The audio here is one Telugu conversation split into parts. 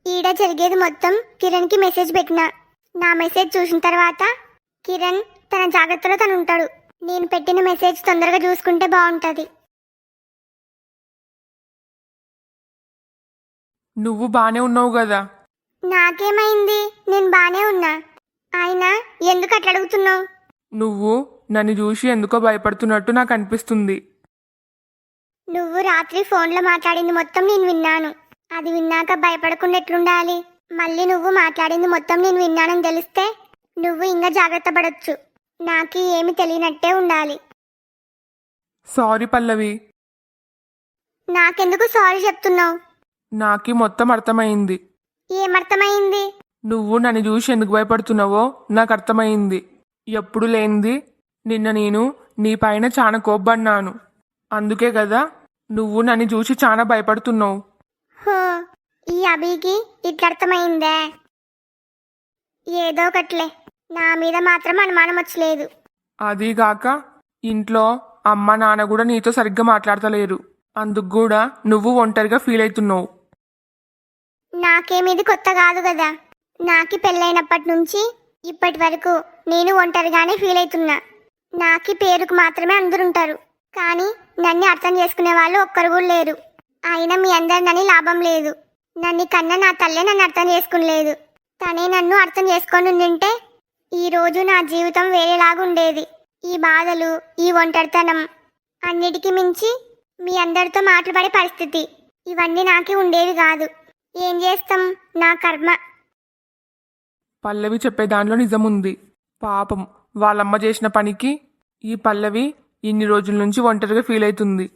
ఈడ జరిగేది మొత్తం కిరణ్కి మెసేజ్ పెట్టినా. నా మెసేజ్ చూసిన తర్వాత కిరణ్ తన జాగ్రత్తలో తను ఉంటాడు. నేను పెట్టిన మెసేజ్ తొందరగా చూసుకుంటే బాగుంటుంది. నువ్వు బానే ఉన్నావు కదా? నాకేమైంది? నేను బానే ఉన్నా. అయినా ఎందుకు అట్లా అడుగుతున్నావు? నువ్వు నన్ను చూసి ఎందుకో భయపడుతున్నట్టు నాకు అనిపిస్తుంది. నువ్వు రాత్రి ఫోన్లో మాట్లాడింది మొత్తం నేను విన్నాను. అది విన్నాక భయపడకుండా ఎట్లుండాలి? మళ్ళీ నువ్వు మాట్లాడింది మొత్తం నేను విన్నానని తెలిస్తే నువ్వు ఇంకా జాగ్రత్త పడొచ్చు. నాకు ఏమి తెలియనట్టే ఉండాలి. సారీ పల్లవి. నాకెందుకు సారీ చెప్తున్నావు? నాకి మొత్తం అర్థమైంది. ఏమర్థమైంది? నువ్వు నన్ను చూసి ఎందుకు భయపడుతున్నావో నాకు అర్థమైంది. ఎప్పుడు లేనిది నిన్న నేను నీ పైన చాలా కోప్పడ్డాను. అందుకే కదా నువ్వు నన్ను చూసి చాలా భయపడుతున్నావు. హో, ఈ అభికి ఇట్లా అర్థమైందే. ఏదో ఒకట్లే, నా మీద మాత్రం అనుమానం వచ్చలేదు. అదీగాక ఇంట్లో అమ్మ నాన్న కూడా నీతో సరిగ్గా మాట్లాడతలేరు. అందుకు కూడా నువ్వు ఒంటరిగా ఫీల్ అవుతున్నావు. నాకేమిది కొత్త కాదు కదా. నాకి పెళ్ళైనప్పటి నుంచి ఇప్పటి వరకు నేను ఒంటరిగానే ఫీల్ అవుతున్నా. నాకి పేరుకు మాత్రమే అందరుంటారు, కానీ నన్ను అర్థం చేసుకునే వాళ్ళు ఒక్కరు కూడా లేరు. అయినా మీ అందరు నన్ను లాభం లేదు. నన్ను కన్నా నా తల్లే నన్ను అర్థం చేసుకునలేదు. తనే నన్ను అర్థం చేసుకొని ఉండింటే ఈరోజు నా జీవితం వేరేలాగుండేది. ఈ బాధలు, ఈ ఒంటరితనం, అన్నిటికీ మించి మీ అందరితో మాట్లాడే పరిస్థితి, ఇవన్నీ నాకే ఉండేవి కాదు. ఏం చేస్తాం, నా కర్మ. పల్లవి చెప్పే దానిలో నిజముంది. పాపం వాళ్ళమ్మ చేసిన పనికి ఈ పల్లవి ఇన్ని రోజుల నుంచి ఒంటరిగా ఫీల్ అవుతుంది.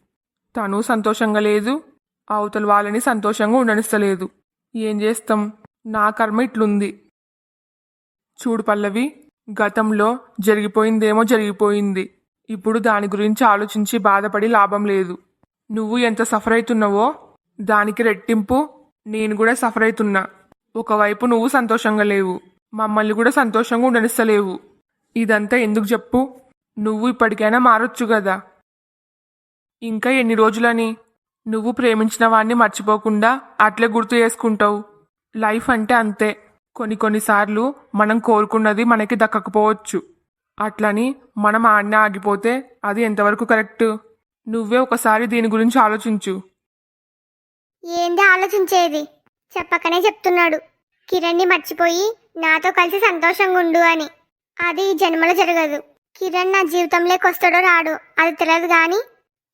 తను సంతోషంగా లేదు, అవతల వాళ్ళని సంతోషంగా ఉండనిస్తలేదు. ఏం చేస్తాం, నా కర్మ ఇట్లుంది. చూడు పల్లవి, గతంలో జరిగిపోయిందేమో జరిగిపోయింది. ఇప్పుడు దాని గురించి ఆలోచించి బాధపడి లాభం లేదు. నువ్వు ఎంత సఫర్ అవుతున్నావో దానికి రెట్టింపు నేను కూడా సఫర్ అవుతున్నా. ఒకవైపు నువ్వు సంతోషంగా లేవు, మమ్మల్ని కూడా సంతోషంగా ఉండనిస్తలేవు. ఇదంతా ఎందుకు చెప్పు? నువ్వు ఇప్పటికైనా మారొచ్చు కదా. ఇంకా ఎన్ని రోజులని? నువ్వు ప్రేమించిన వాడిని మర్చిపోకుండా అట్లే గుర్తు చేసుకుంటావు. లైఫ్ అంటే అంతే. కొన్నిసార్లు మనం కోరుకున్నది మనకి దక్కకపోవచ్చు. అట్లని మనం ఆడనే ఆగిపోతే అది ఎంతవరకు కరెక్ట్? నువ్వే ఒకసారి దీని గురించి ఆలోచించు. ఏంది ఆలోచించేది? చెప్పకనే చెప్తున్నాడు, కిరణ్ని మర్చిపోయి నాతో కలిసి సంతోషంగా ఉండు అని. అది ఈ జన్మలో జరగదు. కిరణ్ నా జీవితంలోకి వస్తాడో రాడో అది తెలియదు, కానీ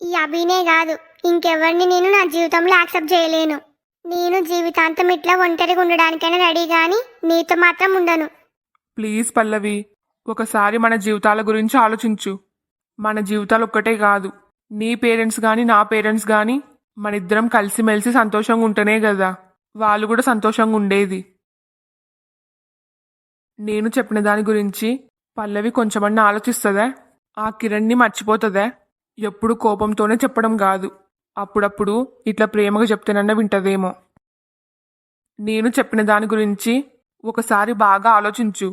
ఈ అభినే కాదు ఇంకెవరిని నేను నా జీవితంలో యాక్సెప్ట్ చేయలేను. నేను జీవితాంతం ఇట్లా ఒంటరిగా ఉండడానికైనా రెడీ, కానీ నీతో మాత్రం ఉండను. ప్లీజ్ పల్లవి, ఒకసారి మన జీవితాల గురించి ఆలోచించు. మన జీవితాలు ఒక్కటే కాదు. నీ పేరెంట్స్ కానీ నా పేరెంట్స్ కానీ మనిద్దరం కలిసిమెలిసి సంతోషంగా ఉంటేనే కదా వాళ్ళు కూడా సంతోషంగా ఉండేది. నేను చెప్పిన దాని గురించి పల్లవి కొంచెమన్నా ఆలోచిస్తుందా? ఆ కిరణ్ని మర్చిపోతుందా? ఎప్పుడు కోపంతోనే చెప్పడం కాదు, అప్పుడప్పుడు ఇట్లా ప్రేమగా చెప్తేనన్నా వింటదేమో. నేను చెప్పిన దాని గురించి ఒకసారి బాగా ఆలోచించు.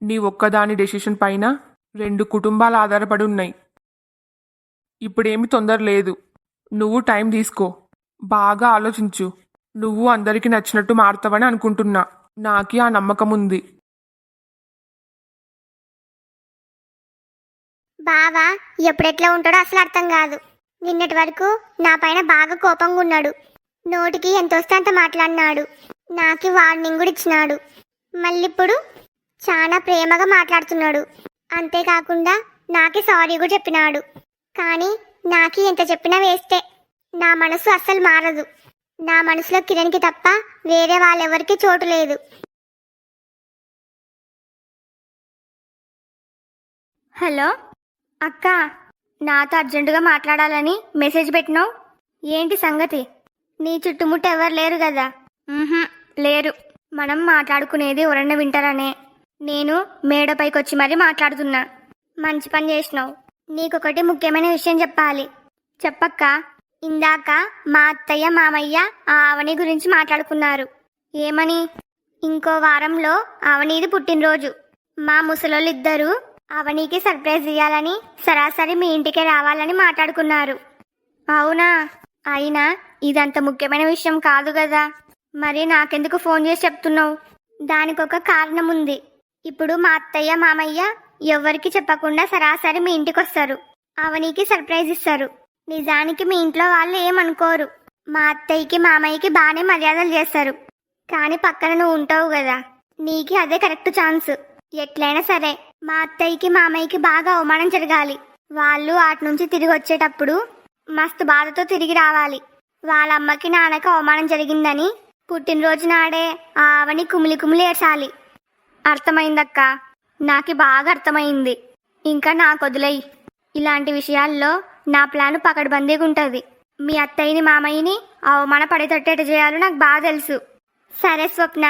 నీ ఒక్కదాని డెసిషన్ పైన 2 కుటుంబాలు ఆధారపడి ఉన్నాయి. ఇప్పుడేమి తొందర లేదు. నువ్వు టైం తీసుకో, బాగా ఆలోచించు. నువ్వు అందరికీ నచ్చినట్టు మారుతావని అనుకుంటున్నా. నాకి ఆ నమ్మకం ఉంది. బావా ఎప్పుడెట్లా ఉంటాడో అసలు అర్థం కాదు. నిన్నటి వరకు నా పైన బాగా కోపంగా ఉన్నాడు. నోటికి ఎంత వస్తే అంత మాట్లాడినాడు. నాకు వార్నింగ్ కూడా ఇచ్చినాడు. మళ్ళీ ఇప్పుడు చాలా ప్రేమగా మాట్లాడుతున్నాడు. అంతేకాకుండా నాకి సారీ కూడా చెప్పినాడు. కానీ నాకి ఎంత చెప్పినా వేస్తే నా మనసు అస్సలు మారదు. నా మనసులో కిరణ్కి తప్ప వేరే వాళ్ళెవరికి చోటు లేదు. హలో అక్క, నాతో అర్జెంటుగా మాట్లాడాలని మెసేజ్ పెట్టినావు. ఏంటి సంగతి? నీ చుట్టుముట్టు ఎవరు లేరు కదా? లేరు. మనం మాట్లాడుకునేది ఎవరన్నా వింటారనే నేను మేడపైకి వచ్చి మరీ మాట్లాడుతున్నా. మంచి పని చేసినావు. నీకొకటి ముఖ్యమైన విషయం చెప్పాలి. చెప్పక్క. ఇందాక మా అత్తయ్య మామయ్య ఆ అవని గురించి మాట్లాడుకున్నారు. ఏమని? ఇంకో వారంలో అవనీది పుట్టినరోజు. మా ముసలోళ్ళిద్దరూ అవనీకి సర్ప్రైజ్ ఇవ్వాలని సరాసరి మీ ఇంటికే రావాలని మాట్లాడుకున్నారు. అవునా? అయినా ఇదంత ముఖ్యమైన విషయం కాదు కదా. మరి నాకెందుకు ఫోన్ చేసి చెప్తున్నావు? దానికి ఒక కారణం ఉంది. ఇప్పుడు మా అత్తయ్య మామయ్య ఎవ్వరికి చెప్పకుండా సరాసరి మీ ఇంటికి వస్తారు. అవనికి సర్ప్రైజ్ ఇస్తారు. నిజానికి మీ ఇంట్లో వాళ్ళు ఏమనుకోరు. మా అత్తయ్యకి మామయ్యకి బాగానే మర్యాదలు చేస్తారు. కానీ పక్కన నువ్వు ఉంటావు కదా, నీకి అదే కరెక్ట్ ఛాన్స్. ఎట్లయినా సరే మా అత్తయ్యకి మామయ్యకి బాగా అవమానం జరగాలి. వాళ్ళు అటు నుంచి తిరిగి వచ్చేటప్పుడు మస్తు బాధతో తిరిగి రావాలి. వాళ్ళ అమ్మకి నాన్నకి అవమానం జరిగిందని పుట్టినరోజు నాడే ఆవని కుమిలి కుమిలి ఏడ్చాలి. అర్థమైందక్క, నాకు బాగా అర్థమైంది. ఇంకా నాకు వదిలేయి. ఇలాంటి విషయాల్లో నా ప్లాన్ పకడ్బందీగా ఉంటుంది. మీ అత్తయ్యని మామయ్యని అవమాన పడేటట్టు చేయాలో నాకు బాగా తెలుసు. సరే స్వప్న,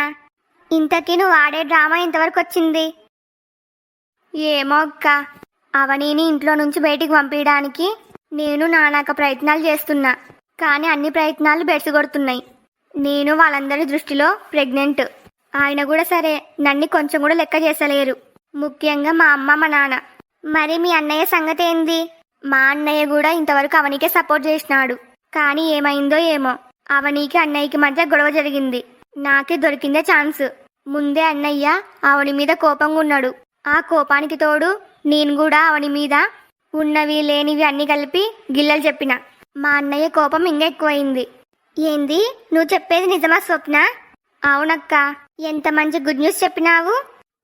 ఇంతకీ నువ్వు ఆడే డ్రామా ఎంతవరకు వచ్చింది? ఏమో అక్క, అవనీని ఇంట్లో నుంచి బయటికి పంపించడానికి నేను నానాక ప్రయత్నాలు చేస్తున్నా. కానీ అన్ని ప్రయత్నాలు బెడిసిగొడుతున్నాయి. నేను వాళ్ళందరి దృష్టిలో ప్రెగ్నెంట్. ఆయన కూడా సరే నన్ను కొంచెం కూడా లెక్క చేసలేరు. ముఖ్యంగా మా అమ్మ మా నాన్న. మరి మీ అన్నయ్య సంగతి ఏంది? మా అన్నయ్య కూడా ఇంతవరకు అవనికే సపోర్ట్ చేసినాడు. కానీ ఏమైందో ఏమో, అవనికి అన్నయ్యకి మధ్య గొడవ జరిగింది. నాకే దొరికిందే ఛాన్స్. ముందే అన్నయ్య అవని మీద కోపంగా ఉన్నాడు. ఆ కోపానికి తోడు నేను కూడా అవని మీద ఉన్నవి లేనివి అన్ని కలిపి గిల్లలు చెప్పిన. మా అన్నయ్య కోపం ఇంకా ఎక్కువైంది. ఏంది నువ్వు చెప్పేది నిజమా స్వప్న? అవునక్క, ఎంత మంచి గుడ్ న్యూస్ చెప్పినావు.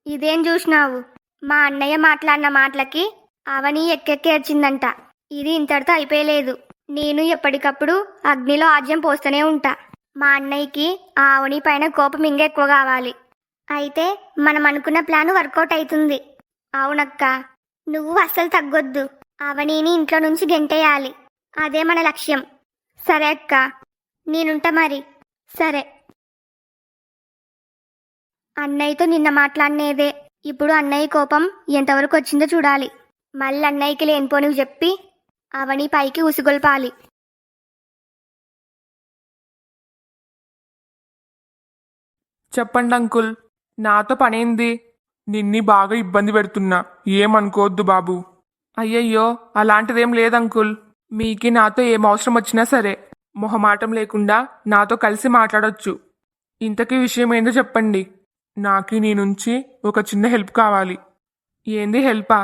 ఇదేం చూసినావు? మా అన్నయ్య మాట్లాడిన మాటలకి అవని ఎక్కెక్కేర్చిందంట. ఇది ఇంతటితో అయిపోయలేదు. నేను ఎప్పటికప్పుడు అగ్నిలో ఆజ్యం పోస్తూనే ఉంటా. మా అన్నయ్యకి ఆ అవని పైన కోపం ఇంకా ఎక్కువ కావాలి. అయితే మనం అనుకున్న ప్లాన్ వర్కౌట్ అవుతుంది. అవునక్క, నువ్వు అస్సలు తగ్గొద్దు. అవనీని ఇంట్లో నుంచి గెంటేయాలి. అదే మన లక్ష్యం. సరే అక్క, నేనుంటా మరి. సరే. అన్నయ్యతో నిన్న మాట్లాడినేదే. ఇప్పుడు అన్నయ్య కోపం ఎంతవరకు వచ్చిందో చూడాలి. మళ్ళీ అన్నయ్యకి లేనిపోనివి చెప్పి అవని పైకి ఉసిగొల్పాలి. చెప్పండి అంకుల్, నాతో పనేంది? నిన్ని బాగా ఇబ్బంది పెడుతున్నా, ఏమనుకోవద్దు బాబు. అయ్యయ్యో, అలాంటిదేం లేదంకుల్. మీకి నాతో ఏం అవసరం వచ్చినా సరే మొహమాటం లేకుండా నాతో కలిసి మాట్లాడొచ్చు. ఇంతకీ విషయం ఏందో చెప్పండి. నాకు నీ నుంచి ఒక చిన్న హెల్ప్ కావాలి. ఏంది హెల్పా?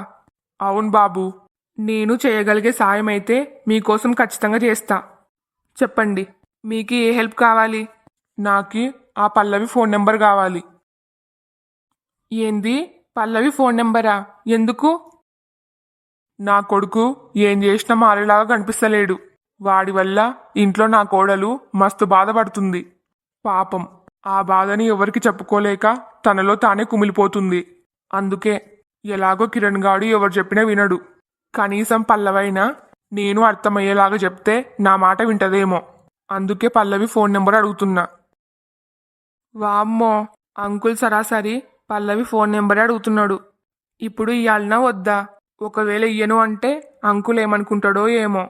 అవును బాబు, నేను చేయగలిగే సాయం అయితే మీకోసం ఖచ్చితంగా చేస్తా. చెప్పండి, మీకు ఏ హెల్ప్ కావాలి? నాకు ఆ పల్లవి ఫోన్ నెంబర్ కావాలి. ఏంది పల్లవి ఫోన్ నెంబరా? ఎందుకు? నా కొడుకు ఏం చేసినా మారేలాగా కనిపిస్తలేడు. వాడి వల్ల ఇంట్లో నా కోడలు మస్తు బాధపడుతుంది. పాపం, ఆ బాధని ఎవరికి చెప్పుకోలేక తనలో తానే కుమిలిపోతుంది. అందుకే ఎలాగో కిరణ్ గాడు ఎవరు చెప్పినా వినడు. కనీసం పల్లవైనా నేను అర్థమయ్యేలాగా చెప్తే నా మాట వింటదేమో. అందుకే పల్లవి ఫోన్ నెంబర్ అడుగుతున్నా. వామ్మో, అంకుల్ సరాసరి పల్లవి ఫోన్ నెంబరే అడుగుతున్నాడు. ఇప్పుడు ఇయ్యాలనా వద్దా? ఒకవేళ ఇయ్యను అంటే అంకుల్ ఏమనుకుంటాడో ఏమో.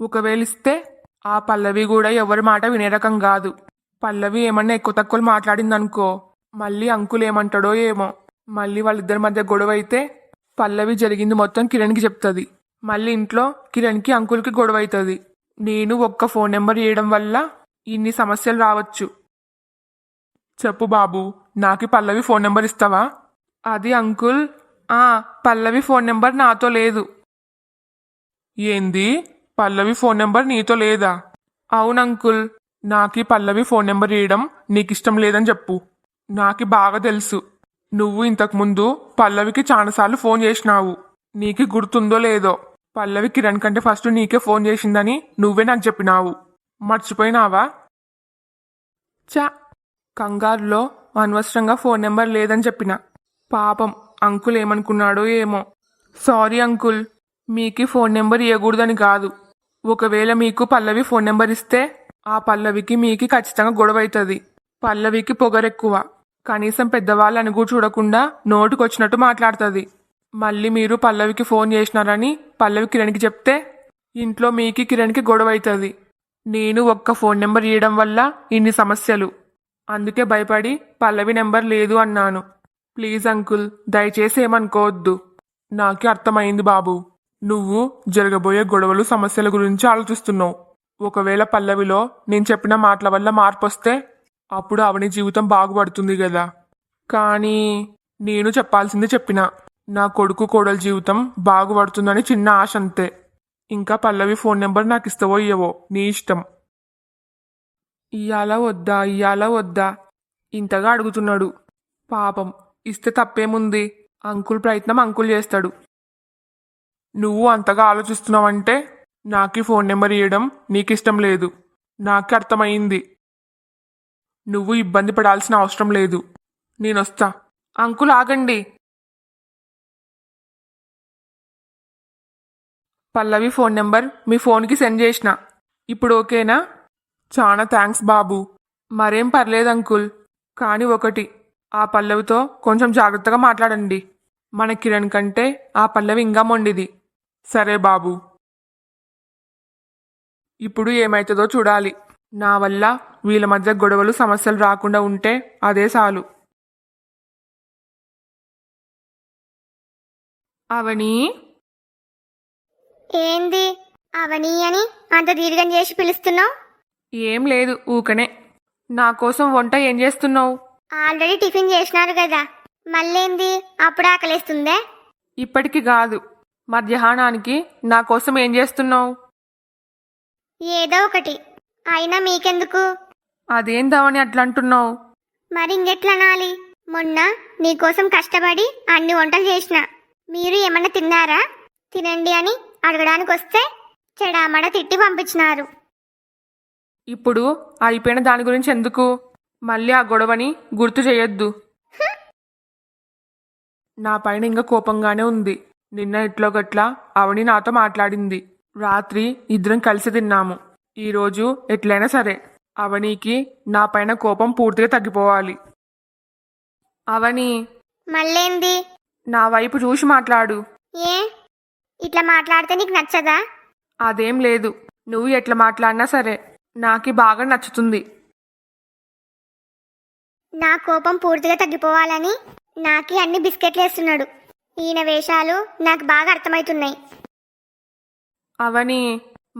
ఒకవేళ ఇస్తే ఆ పల్లవి కూడా ఎవరి మాట వినే రకం కాదు. పల్లవి ఏమన్నా ఎక్కువ తక్కువ మాట్లాడిందనుకో, మళ్ళీ అంకుల్ ఏమంటాడో ఏమో. మళ్ళీ వాళ్ళిద్దరి మధ్య గొడవ అయితే పల్లవి జరిగింది మొత్తం కిరణ్కి చెప్తుంది. మళ్ళీ ఇంట్లో కిరణ్కి అంకుల్కి గొడవ అవుతుంది. నేను ఒక్క ఫోన్ నెంబర్ ఇవ్వడం వల్ల ఇన్ని సమస్యలు రావచ్చు. చెప్పు బాబు, నాకు పల్లవి ఫోన్ నెంబర్ ఇస్తావా? అది అంకుల్, పల్లవి ఫోన్ నెంబర్ నాతో లేదు. ఏంది? పల్లవి ఫోన్ నెంబర్ నీతో లేదా? అవును అంకుల్, నాకు పల్లవి ఫోన్ నెంబర్ ఇవ్వడం నీకిష్టం లేదని చెప్పు. నాకు బాగా తెలుసు, నువ్వు ఇంతకుముందు పల్లవికి చాలాసార్లు ఫోన్ చేసినావు. నీకు గుర్తుందో లేదో, పల్లవి కిరణ్ కంటే ఫస్ట్ నీకే ఫోన్ చేసిందని నువ్వే నాకు చెప్పినావు. మర్చిపోయినావా? చా, కంగారులో అనవసరంగా ఫోన్ నెంబర్ లేదని చెప్పిన. పాపం అంకుల్ ఏమనుకున్నాడో ఏమో. సారీ అంకుల్, మీకు ఫోన్ నెంబర్ ఇవ్వకూడదని కాదు. ఒకవేళ మీకు పల్లవి ఫోన్ నెంబర్ ఇస్తే ఆ పల్లవికి మీకు ఖచ్చితంగా గొడవ అవుతుంది. పల్లవికి పొగరెక్కువ. కనీసం పెద్దవాళ్ళని కూడా చూడకుండా నోటుకొచ్చినట్టు మాట్లాడుతుంది. మళ్ళీ మీరు పల్లవికి ఫోన్ చేసినారని పల్లవి కిరణ్కి చెప్తే ఇంట్లో మీకు కిరణ్కి గొడవ అవుతుంది. నేను ఒక్క ఫోన్ నెంబర్ ఇవ్వడం వల్ల ఇన్ని సమస్యలు. అందుకే భయపడి పల్లవి నెంబర్ లేదు అన్నాను. ప్లీజ్ అంకుల్, దయచేసి ఏమనుకోవద్దు. నాకు అర్థమైంది బాబు, నువ్వు జరగబోయే గొడవలు సమస్యల గురించి ఆలోచిస్తున్నావు. ఒకవేళ పల్లవిలో నేను చెప్పిన మాటల వల్ల మార్పు వస్తే అప్పుడు అవని జీవితం బాగుపడుతుంది కదా. కానీ నేను చెప్పాల్సింది చెప్పినా. నా కొడుకు కోడల జీవితం బాగుపడుతుందని చిన్న ఆశ అంతే. ఇంకా పల్లవి ఫోన్ నెంబర్ నాకు ఇస్తావో ఇయ్యవో నీ ఇష్టం. ఇయ్యాలా వద్దా ఇంతగా అడుగుతున్నాడు. పాపం, ఇస్తే తప్పేముంది, అంకుల్ ప్రయత్నం అంకుల్ చేస్తాడు. నువ్వు అంతగా ఆలోచిస్తున్నావంటే నాకీ ఫోన్ నెంబర్ ఇవ్వడం నీకిష్టం లేదు. నాకే అర్థమైంది. నువ్వు ఇబ్బంది పడాల్సిన అవసరం లేదు. నేనొస్తా. అంకుల్ ఆగండి. పల్లవి ఫోన్ నెంబర్ మీ ఫోన్కి సెండ్ చేసిన. ఇప్పుడు ఓకేనా? చాలా థ్యాంక్స్ బాబు. మరేం పర్లేదు అంకుల్. కానీ ఒకటి, ఆ పల్లవితో కొంచెం జాగ్రత్తగా మాట్లాడండి. మన కిరణ్ కంటే ఆ పల్లవి ఇంకా మొండిది. సరే బాబు. ఇప్పుడు ఏమైతుందో చూడాలి. నా వల్ల వీళ్ళ మధ్య గొడవలు సమస్యలు రాకుండా ఉంటే అదే చాలు. అవని, ఏంది అవని అని అంత దీర్ఘం చేసి పిలుస్తున్నావు? ఏం లేదు, ఊకనే. నా కోసం వంట ఏం చేస్తున్నావు? ఆల్రెడీ టిఫిన్ చేసినారు కదా, మళ్ళేంది అప్పుడు ఆకలేస్తుందే? ఇప్పటికి కాదు, మధ్యాహ్నానికి నా కోసం ఏం చేస్తున్నావు? ఏదో ఒకటి. అయినా మీకెందుకు? అదేందవని అట్లా అంటున్నావు? మరి ఇంకెట్లనాలి? మొన్న నీకోసం కష్టపడి అన్ని వంటలు చేసిన. మీరు ఏమన్నా తిన్నారా? తినండి అని అడగడానికి వస్తే చెడామడ తిట్టి పంపించినారు. ఇప్పుడు అయిపోయిన దాని గురించి ఎందుకు? మళ్ళీ ఆ గొడవని గుర్తు చేయొద్దు. నా పైన ఇంకా కోపంగానే ఉంది. నిన్న ఇట్లో గట్లా అవని నాతో మాట్లాడింది. రాత్రి ఇద్దరం కలిసి తిన్నాము. ఈరోజు ఎట్లయినా సరే అవనికి నా పైన కోపం పూర్తిగా తగ్గిపోవాలి. అవని, మళ్ళేంది? నా వైపు చూసి మాట్లాడు. ఏ ఇట్లా మాట్లాడితే నీకు నచ్చదా? అదేం లేదు, నువ్వు ఎట్లా మాట్లాడినా సరే నాకి బాగా నచ్చుతుంది. నా కోపం పూర్తిగా తగ్గిపోవాలని నాకి అన్ని బిస్కెట్లు వేస్తున్నాడు. ఈయన వేషాలు నాకు బాగా అర్థమవుతున్నాయి. అవని,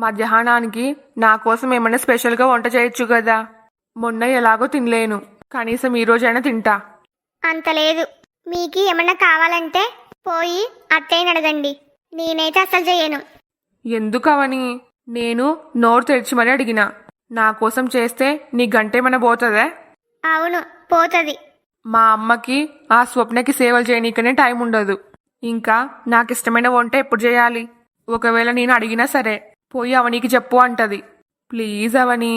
మధ్యాహ్నానికి నా కోసం ఏమైనా స్పెషల్గా వంట చేయొచ్చు కదా. మొన్న ఎలాగో తినలేను, కనీసం ఈ రోజైనా తింటా. అంత లేదు. మీకు ఏమన్నా కావాలంటే పోయి అత్తయ్యని అడగండి. నేనైతే అస్సలు చేయను. ఎందుకు అవని? నేను నోరు తెరిచి మరీ అడిగినా. నా కోసం చేస్తే నీ గంటేమైనా పోతుందా? అవును, పోతుంది. మా అమ్మకి ఆ స్వప్నకి సేవలు చేయనీకనే టైం ఉండదు. ఇంకా నాకు ఇష్టమైన వంట ఎప్పుడు చేయాలి? ఒకవేళ నేను అడిగినా సరే పోయి అవనికి చెప్పు అంటది. ప్లీజ్ అవని.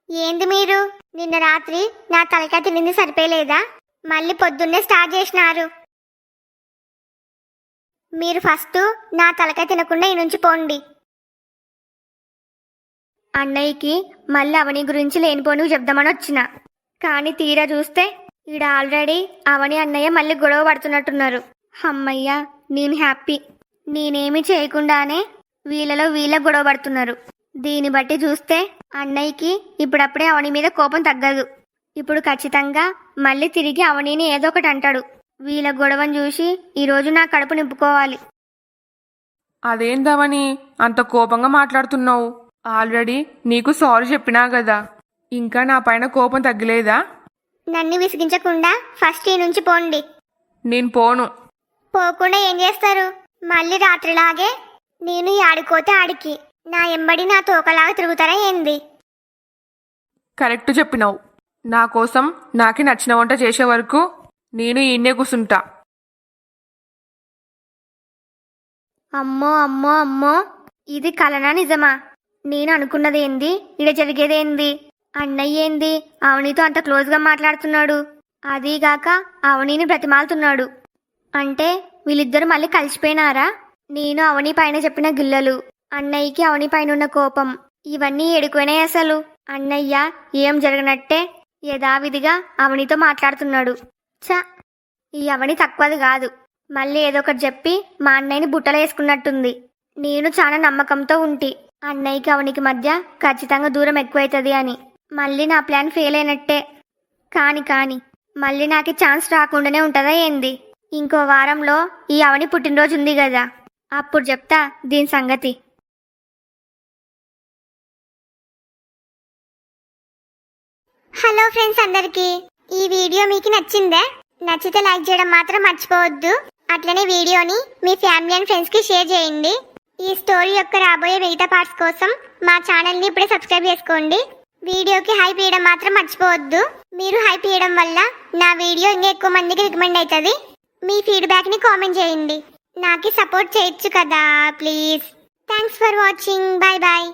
ఏంది మీరు? నిన్న రాత్రి నా తలకాయ తినింది సరిపోలేదా? మళ్ళీ పొద్దున్నే స్టార్ట్ చేసినారు. మీరు ఫస్ట్ నా తలకాయ తినకుండా ఈ నుంచి పోండి. అన్నయ్యకి మళ్ళీ అవని గురించి లేనిపోను చెప్దామని వచ్చిన. కానీ తీరా చూస్తే ఈడ ఆల్రెడీ అవని అన్నయ్య మళ్ళీ గొడవ పడుతున్నట్టున్నారు. అమ్మయ్యా, నేను హ్యాపీ. నేనేమి చేయకుండానే వీళ్ళలో వీళ్ళ గొడవ పడుతున్నారు. దీన్ని బట్టి చూస్తే అన్నయ్యకి ఇప్పుడప్పుడే అవని మీద కోపం తగ్గదు. ఇప్పుడు ఖచ్చితంగా మళ్ళీ తిరిగి అవనిని ఏదో ఒకటి అంటాడు. వీళ్ళ గొడవను చూసి ఈరోజు నా కడుపు నింపుకోవాలి. అదేందవని అంత కోపంగా మాట్లాడుతున్నావు? ఆల్రెడీ నీకు సారీ చెప్పినా కదా, ఇంకా నా పైన కోపం తగ్గలేదా? నన్ను విసిగించకుండా ఫస్ట్ ఈ నుంచి పోండి. నేను పోను. పోకుండా ఏం చేస్తారు? మళ్ళీ రాత్రిలాగే నేను ఆడుకోతే ఆడికి నా ఎంబడి నా తోకలాగా తిరుగుతారా ఏంది? కరెక్ట్ చెప్పినావు. నా కోసం నాకి నచ్చిన వంట చేసే వరకు నేను ఈయన్నే కూసుంటా. అమ్మో అమ్మో అమ్మో, ఇది కలనా నిజమా? నేను అనుకున్నదేంది, ఇడ జరిగేదేంది? అన్నయ్య ఏంది అవనితో అంత క్లోజ్గా మాట్లాడుతున్నాడు? అదీగాక అవనిని బ్రతిమాలుతున్నాడు. అంటే వీళ్ళిద్దరు మళ్ళీ కలిసిపోయినారా? నేను అవని పైన చెప్పిన గిల్లలు, అన్నయ్యకి అవని పైన ఉన్న కోపం, ఇవన్నీ ఎడుకునే అసలు. అన్నయ్య ఏం జరగనట్టే యథావిధిగా అవనితో మాట్లాడుతున్నాడు. చ, ఈ అవని తక్కువది కాదు. మళ్ళీ ఏదో ఒకటి చెప్పి మా అన్నయ్యని బుట్టలో వేసుకున్నట్టుంది. నేను చాలా నమ్మకంతో ఉంటి అన్నయ్యకి అవనికి మధ్య ఖచ్చితంగా దూరం ఎక్కువైతుంది అని. మళ్ళీ నా ప్లాన్ ఫెయిల్ అయినట్టే. కాని మళ్ళీ నాకు ఛాన్స్ రాకుండానే ఉంటుందా ఏంది? ఇంకో వారంలో ఈ అవని పుట్టినరోజు ఉంది కదా, అప్పుడు చెప్తా దీని సంగతి. హలో ఫ్రెండ్స్ అందరికి, ఈ వీడియో మీకు నచ్చిందా? నచ్చితే లైక్ చేయడం మాత్రం మర్చిపోవద్దు. అట్లనే వీడియోని మీ ఫ్యామిలీ అండ్ ఫ్రెండ్స్ కి షేర్ చేయండి. ఈ స్టోరీ యొక్క రాబోయే మిగతా పార్ట్స్ కోసం మా ఛానల్ ని ఇప్పుడే సబ్స్క్రైబ్ చేసుకోండి. వీడియోకి హైప్ ఇవ్వడం మాత్రం మర్చిపోవద్దు. మీరు హైప్ ఇవ్వడం వల్ల నా వీడియో ఇంకా ఎక్కువ మందికి రికమెండ్ అవుతుంది. మీ ఫీడ్బ్యాక్ ని కామెంట్ చేయండి. నాకు సపోర్ట్ చేయొచ్చు కదా please. Thanks for watching. Bye bye.